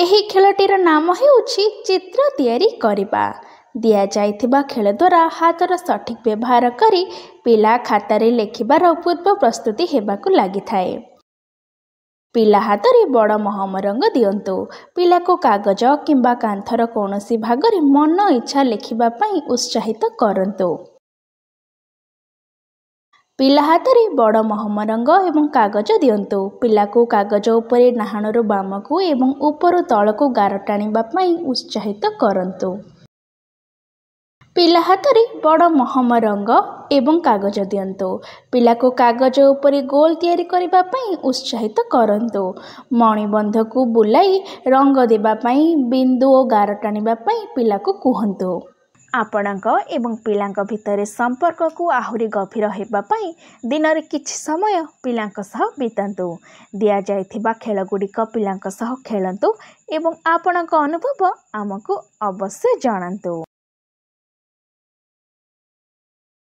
ଏହି ଖେଳଟିର ନାମ ହେଉଛି ଚିତ୍ର ତିଆରି କରିବା। ଦିଆଯାଇଥିବା ଖେଳ ଦ୍ୱାରା ହାତର ସଠିକ୍ ବ୍ୟବହାର କରି ପିଲା ଖାତାରେ ଲେଖିବାର ପୂର୍ବ ପ୍ରସ୍ତୁତି ହେବାକୁ ଲାଗିଥାଏ। ପିଲା ହାତରେ ବଡ଼ ମହମ ରଙ୍ଗ ଦିଅନ୍ତୁ। ପିଲାକୁ କାଗଜ କିମ୍ବା କାନ୍ଥର କୌଣସି ଭାଗରେ ମନ ଇଚ୍ଛା ଲେଖିବା ପାଇଁ ଉତ୍ସାହିତ କରନ୍ତୁ। ପିଲା ହାତରେ ବଡ଼ ମହମ ରଙ୍ଗ ଏବଂ କାଗଜ ଦିଅନ୍ତୁ। ପିଲାକୁ କାଗଜ ଉପରେ ଡାହାଣରୁ ବାମକୁ ଏବଂ ଉପରୁ ତଳକୁ ଗାର ଟାଣିବା ପାଇଁ ଉତ୍ସାହିତ କରନ୍ତୁ। ପିଲା ହାତରେ ବଡ଼ ମହମ ରଙ୍ଗ ଏବଂ କାଗଜ ଦିଅନ୍ତୁ। ପିଲାକୁ କାଗଜ ଉପରେ ଗୋଲ ତିଆରି କରିବା ପାଇଁ ଉତ୍ସାହିତ କରନ୍ତୁ। ମଣିବନ୍ଧକୁ ବୁଲାଇ ରଙ୍ଗ ଦେବା ପାଇଁ ବିନ୍ଦୁ ଓ ଗାର ଟାଣିବା ପାଇଁ ପିଲାକୁ କୁହନ୍ତୁ। ଆପଣଙ୍କ ଏବଂ ପିଲାଙ୍କ ଭିତରେ ସମ୍ପର୍କକୁ ଆହୁରି ଗଭୀର ହେବା ପାଇଁ ଦିନରେ କିଛି ସମୟ ପିଲାଙ୍କ ସହ ବିତାନ୍ତୁ। ଦିଆଯାଇଥିବା ଖେଳଗୁଡ଼ିକ ପିଲାଙ୍କ ସହ ଖେଳନ୍ତୁ ଏବଂ ଆପଣଙ୍କ ଅନୁଭବ ଆମକୁ ଅବଶ୍ୟ ଜଣାନ୍ତୁ।